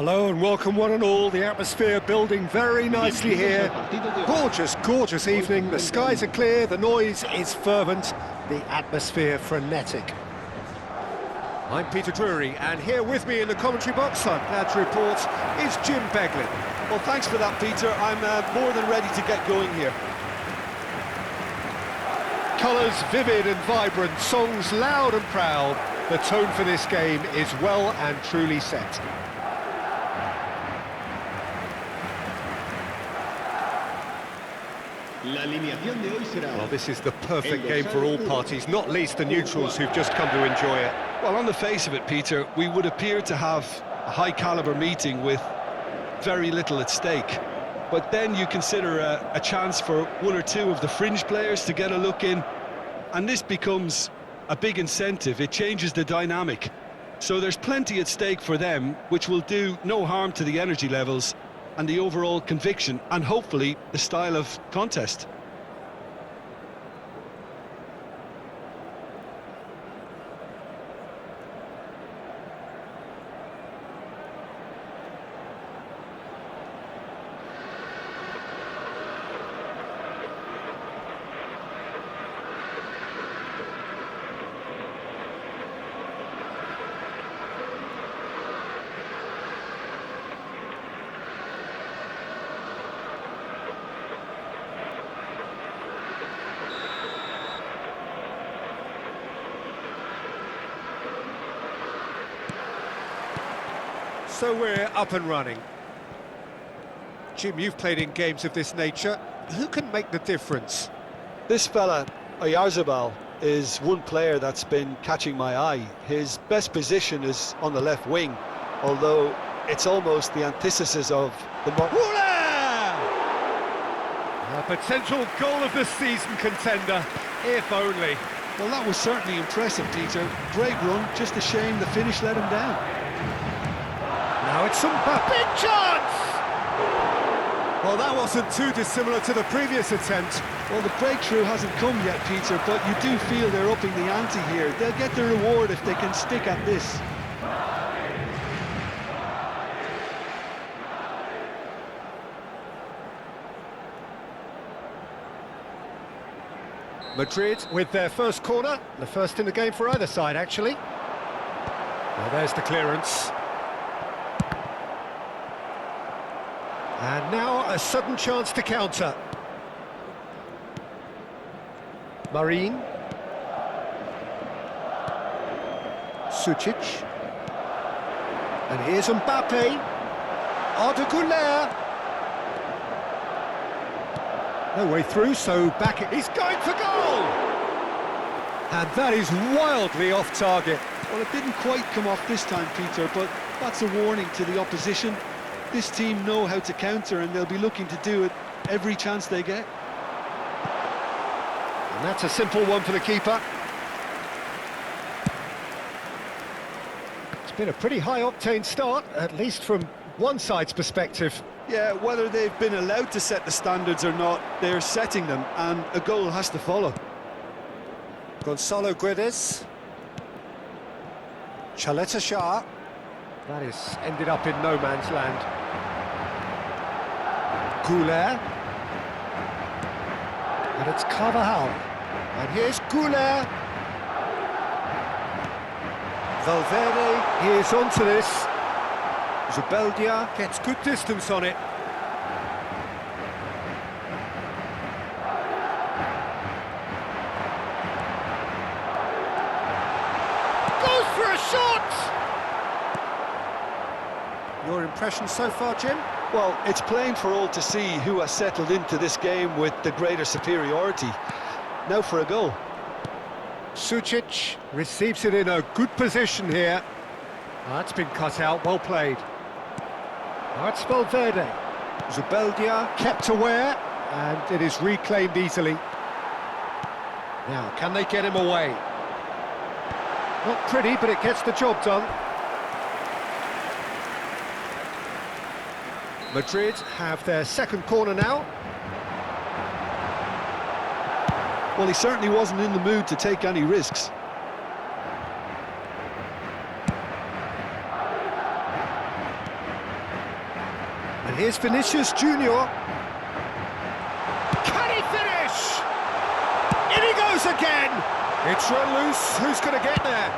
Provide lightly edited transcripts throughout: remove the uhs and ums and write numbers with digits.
Hello and welcome one and all. The atmosphere building very nicely here. Gorgeous, gorgeous evening. The skies are clear, the noise is fervent, the atmosphere frenetic. I'm Peter Drury, and here with me in the commentary box, I'm glad to report, is Jim Beglin. Well, thanks for that, Peter. I'm more than ready to get going here. Colours vivid and vibrant, songs loud and proud. The tone for this game is well and truly set. Well, this is the perfect game for all parties, not least the neutrals who've just come to enjoy it. Well, on the face of it, Peter, we would appear to have a high-caliber meeting with very little at stake. But then you consider a chance for one or two of the fringe players to get a look in, and this becomes a big incentive. It changes the dynamic. So there's plenty at stake for them, which will do no harm to the energy levels and the overall conviction, and hopefully the style of contest. So we're up and running. Jim, you've played in games of this nature. Who can make the difference? This fella, Oyarzabal, is one player that's been catching my eye. His best position is on the left wing, although it's almost the antithesis of the... A potential goal of the season contender, if only. Well, that was certainly impressive, Peter. Great run, just a shame the finish let him down. Now it's some big chance! Well, that wasn't too dissimilar to the previous attempt. Well, the breakthrough hasn't come yet, Peter, but you do feel they're upping the ante here. They'll get the reward if they can stick at this. Madrid with their first corner, the first in the game for either side, actually. Well, there's the clearance. And now a sudden chance to counter. Marine. Sucic. And here's Mbappe. Arda Güler. No way through, so back he's going for goal! And that is wildly off target. Well, it didn't quite come off this time, Peter, but that's a warning to the opposition. This team know how to counter, and they'll be looking to do it every chance they get. And that's a simple one for the keeper. It's been a pretty high-octane start, at least from one side's perspective. Yeah, whether they've been allowed to set the standards or not, they're setting them, and a goal has to follow. Gonzalo Guedes. Chaleta Shah. That is ended up in no man's land. Güler. And it's Carvajal. And here's Güler. Valverde, he is onto this. Zubeldia gets good distance on it. Goes for a shot! Your impression so far, Jim? Well, it's plain for all to see who has settled into this game with the greater superiority. Now for a goal. Sucic receives it in a good position here. That's been cut out, well played. That's Valverde. Zubeldia kept aware, and it is reclaimed easily. Now, can they get him away? Not pretty, but it gets the job done. Madrid have their second corner now. Well, he certainly wasn't in the mood to take any risks. And here's Vinicius Junior. Can he finish? In he goes again! It's run loose, who's going to get there?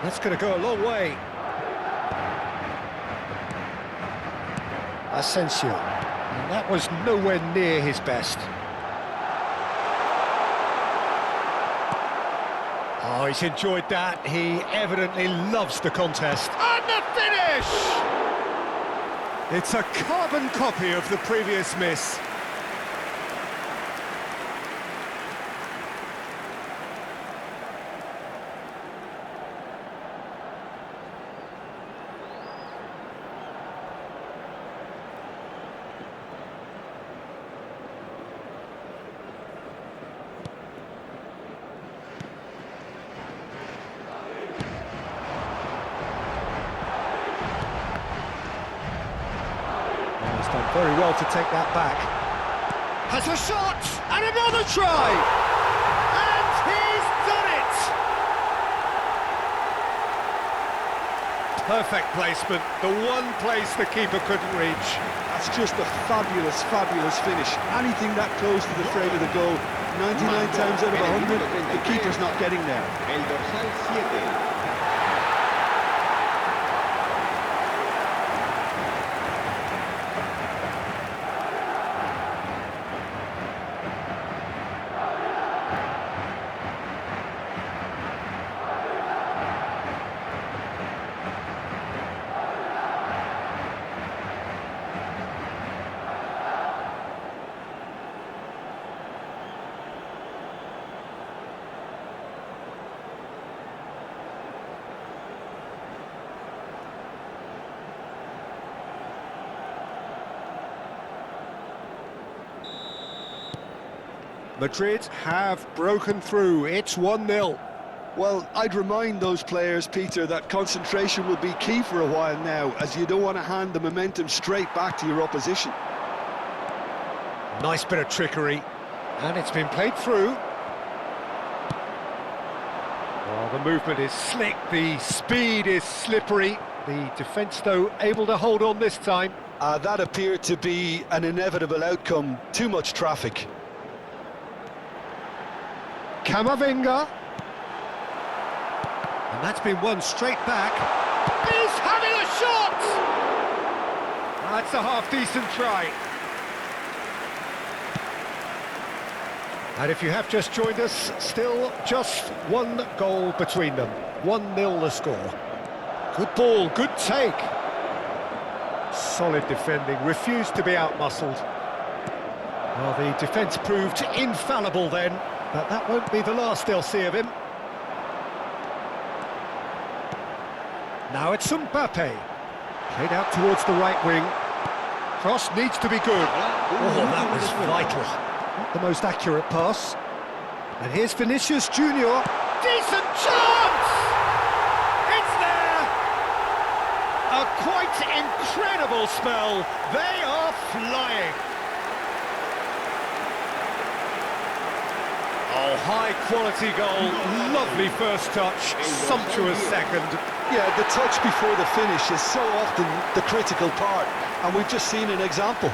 That's going to go a long way. Asensio. And that was nowhere near his best. Oh, he's enjoyed that. He evidently loves the contest. And the finish! It's a carbon copy of the previous miss. He's done very well to take that back. Has a shot! And another try! And he's done it! Perfect placement. The one place the keeper couldn't reach. That's just a fabulous, fabulous finish. Anything that close to the frame of the goal, 99 times out of 100, the keeper's not getting there. El dorsal 7. Madrid have broken through. It's 1-0. Well, I'd remind those players, Peter, that concentration will be key for a while now, as you don't want to hand the momentum straight back to your opposition. Nice bit of trickery. And it's been played through. Well, the movement is slick, the speed is slippery. The defence, though, able to hold on this time. That appeared to be an inevitable outcome. Too much traffic. Camavinga. And that's been won straight back. He's having a shot! That's a half-decent try. And if you have just joined us, still just one goal between them. 1-0 the score. Good ball, good take. Solid defending, refused to be outmuscled. Well, the defence proved infallible then, but that won't be the last they'll see of him. Now it's Mbappe. Played out towards the right wing. Cross needs to be good. Oh, that was vital. Not the most accurate pass. And here's Vinicius Junior. Decent chance! It's there! A quite incredible spell. They are flying. Oh, high-quality goal. Lovely first touch. Sumptuous second. Yeah, the touch before the finish is so often the critical part, and we've just seen an example.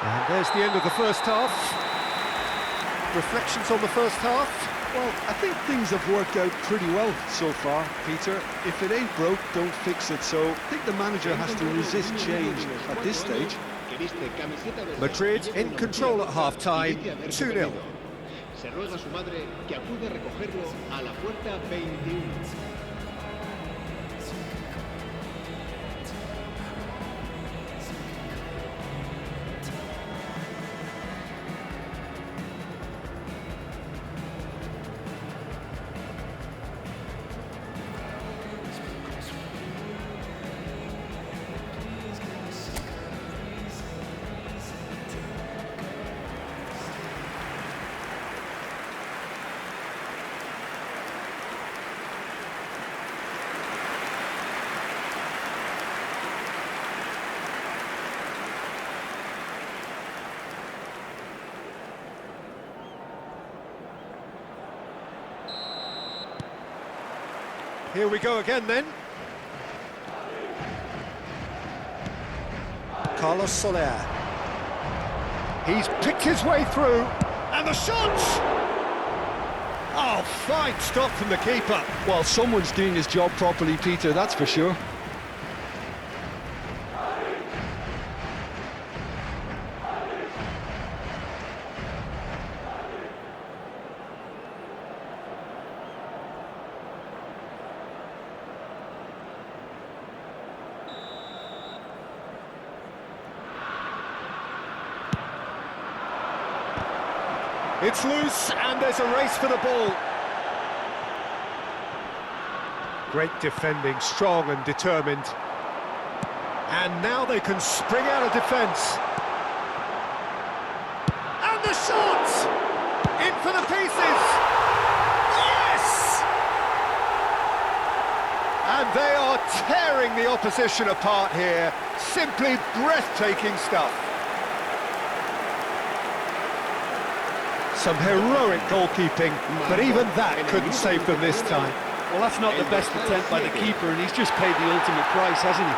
And there's the end of the first half. Reflections on the first half? Well, I think things have worked out pretty well so far, Peter. If it ain't broke, don't fix it. So I think the manager has to resist change at this stage. Madrid in control at half-time, 2-0. Se ruega a su madre que acude a recogerlo a la puerta 21. Here we go again then. Carlos Soler. He's picked his way through, and the shots! Oh, fine stop from the keeper. Well, someone's doing his job properly, Peter, that's for sure. It's loose, and there's a race for the ball. Great defending, strong and determined. And now they can spring out of defence. And the shot! In for the pieces! Yes! And they are tearing the opposition apart here. Simply breathtaking stuff. Some heroic goalkeeping, but even that couldn't save them this time. Well, that's not the best attempt by the keeper, and he's just paid the ultimate price, hasn't he?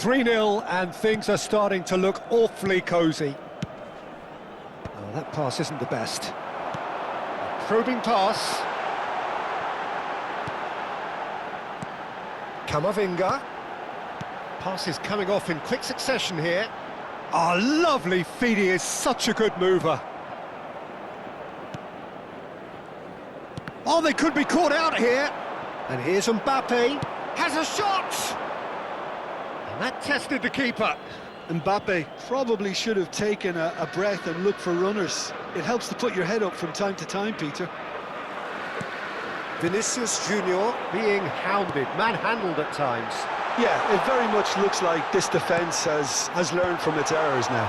3-0, and things are starting to look awfully cosy. Oh, that pass isn't the best. Probing pass. Camavinga. Pass is coming off in quick succession here. Oh, lovely feed, he is such a good mover. Oh, they could be caught out here. And here's Mbappe. Has a shot! And that tested the keeper. Mbappe probably should have taken a breath and looked for runners. It helps to put your head up from time to time, Peter. Vinicius Junior being hounded, manhandled at times. Yeah, it very much looks like this defence has learned from its errors now.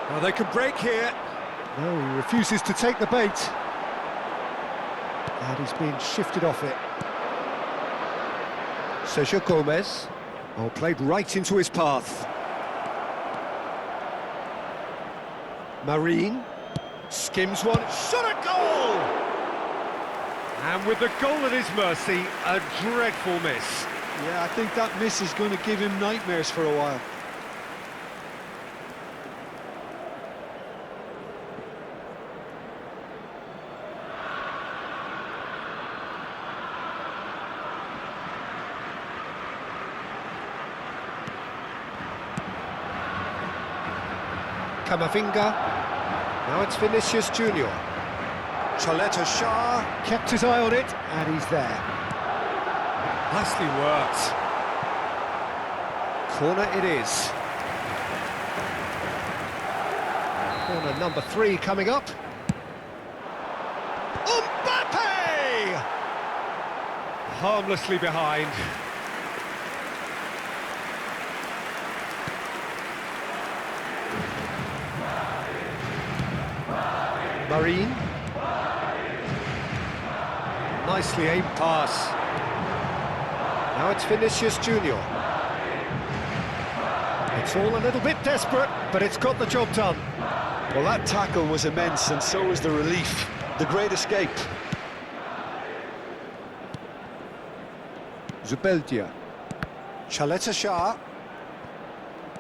Well, they could break here. No, he refuses to take the bait. And he's being shifted off it. Sergio Gomez. Oh, played right into his path. Marine. Skims one. Shot at goal! And with the goal at his mercy, a dreadful miss. Yeah, I think that miss is going to give him nightmares for a while. Camavinga. Now it's Vinicius Junior. Choleta Shah kept his eye on it, and he's there. Nicely worked. Corner it is. Corner number 3 coming up. Mbappe! Harmlessly behind. Marine. Nicely aimed pass. Now it's Vinicius Junior. It's all a little bit desperate, but it's got the job done. Well, that tackle was immense, and so was the relief. The great escape. Zubeldia. Choleta Shah.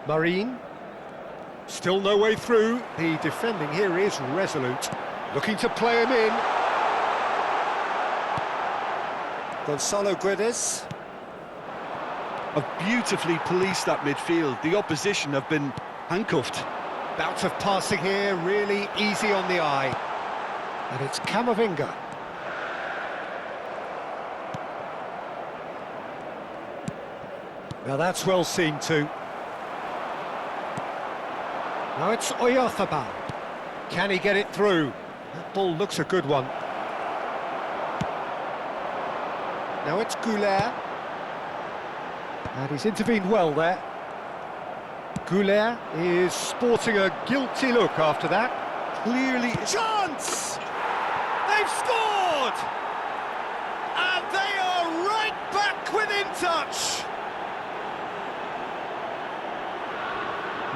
Marine. Still no way through. The defending here is resolute. Looking to play him in. Gonzalo Guedes. Have beautifully policed that midfield. The opposition have been handcuffed. Bout of passing here, really easy on the eye. And it's Camavinga. Now that's well seen too. Now it's Oyarzabal. Can he get it through? That ball looks a good one. Now it's Goulet. And he's intervened well there. Goulet is sporting a guilty look after that. Clearly, Chance! They've scored! And they are right back within touch!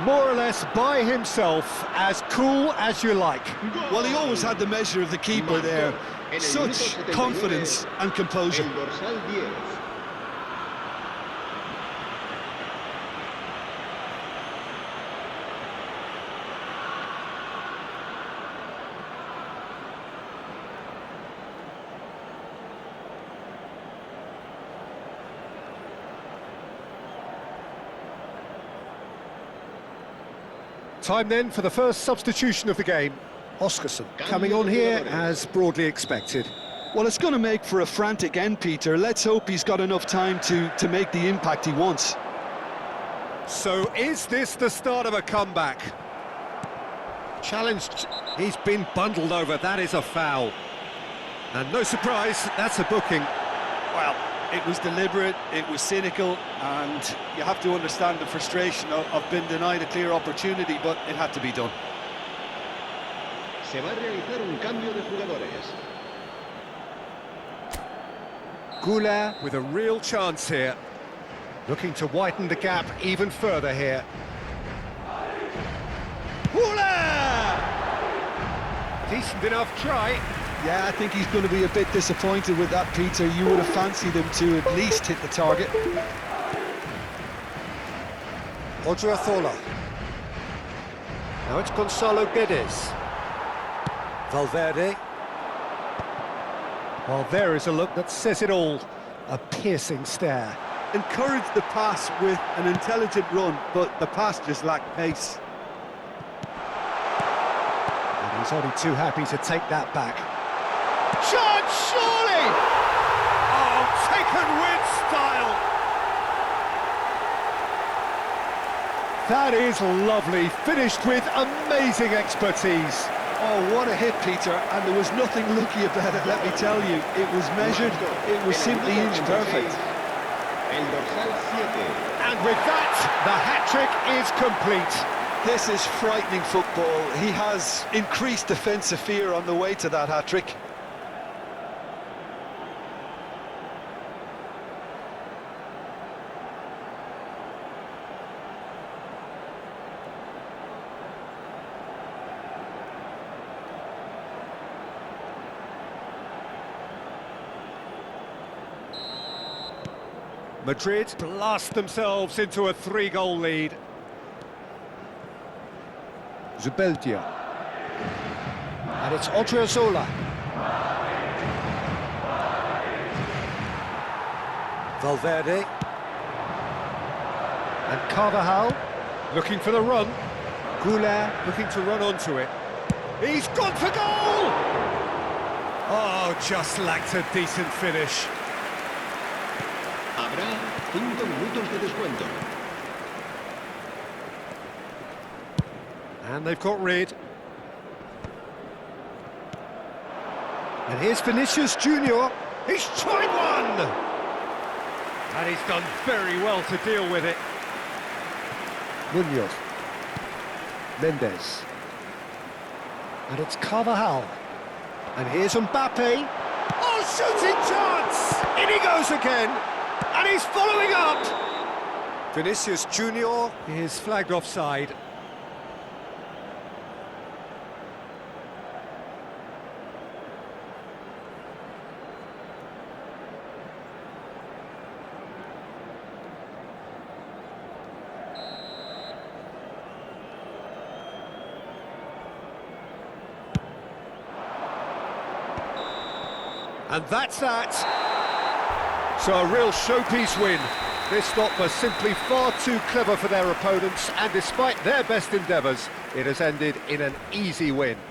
More or less by himself, as cool as you like. well, he always had the measure of the keeper there. Such confidence and composure. El dorsal 10. Time then for the first substitution of the game. Oscarson coming on here as broadly expected. Well, it's going to make for a frantic end, Peter. Let's hope he's got enough time to make the impact he wants. So is this the start of a comeback? Challenged, he's been bundled over, that is a foul. And no surprise, that's a booking. Well, it was deliberate, it was cynical, and you have to understand the frustration of being denied a clear opportunity, but it had to be done. Se va a realizar un cambio de jugadores. Goulet with a real chance here. Looking to widen the gap even further here. Goulet! Decent enough try. Yeah, I think he's going to be a bit disappointed with that, Peter. You would have fancied him to at least hit the target. Odriozola. Now it's Gonzalo Guedes. Valverde. Well, there is a look that says it all. A piercing stare. Encouraged the pass with an intelligent run, but the pass just lacked pace. And he's only too happy to take that back. Chance, surely! Oh, taken with style! That is lovely, finished with amazing expertise. Oh, what a hit, Peter, and there was nothing lucky about it, let me tell you. It was measured, it was simply inch perfect. El dorsal 7. And with that, the hat-trick is complete. This is frightening football. He has increased defensive fear on the way to that hat-trick. Madrid blast themselves into a 3-goal lead. Zubeldia. And it's Odriozola. Valverde. And Carvajal looking for the run. Goulet looking to run onto it. He's gone for goal! Oh, just lacked a decent finish. Habrá 5 minutos de descuento. And they've got rid. And here's Vinicius Junior. He's tried one! And he's done very well to deal with it. Munoz. Mendes. And it's Carvajal. And here's Mbappe. Oh, shooting chance! In he goes again. And he's following up! Vinicius Junior is flagged offside. And that's that. So a real showpiece win. This stop was simply far too clever for their opponents, and despite their best endeavours, it has ended in an easy win.